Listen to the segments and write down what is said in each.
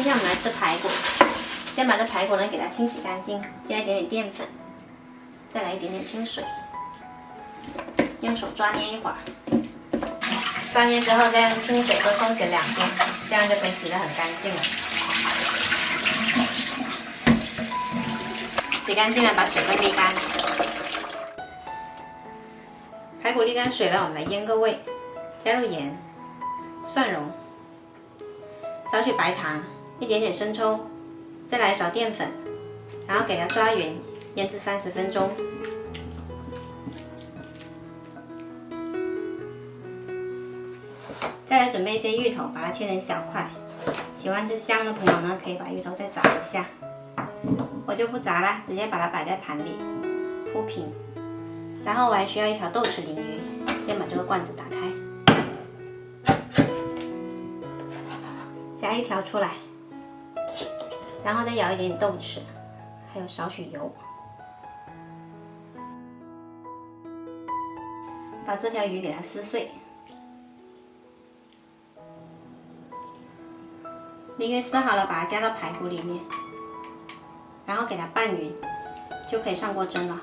今天我们来吃排骨，先把这排骨呢给它清洗干净，加一点点淀粉，再来一点点清水，用手抓捏一会儿。抓捏之后再用清水多冲洗2遍，这样就可以洗得很干净了。洗干净了，把水分沥干。排骨沥干水了，我们来腌个味，加入盐、蒜蓉、少许白糖，一点点生抽，再来一勺淀粉，然后给它抓匀，腌制30分钟。再来准备一些芋头，把它切成小块。喜欢吃香的朋友呢，可以把芋头再炸一下。我就不炸了，直接把它摆在盘里铺平。然后我还需要一条豆豉鲮鱼，先把这个罐子打开，夹一条出来，然后再舀一点豆豉，还有少许油，把这条鱼给它撕碎。鲮鱼撕好了，把它加到排骨里面，然后给它拌匀，就可以上锅蒸了。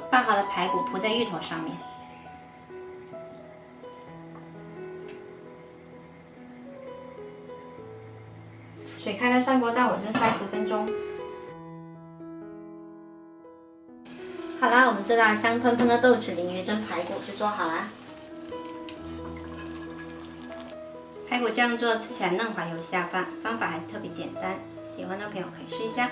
拌好的排骨铺在芋头上面，水开了，上锅大火蒸30分钟。好啦，我们这道香喷喷的豆豉鲮鱼蒸排骨就做好啦。排骨这样做吃起来嫩滑又下饭，方法还特别简单，喜欢的朋友可以试一下。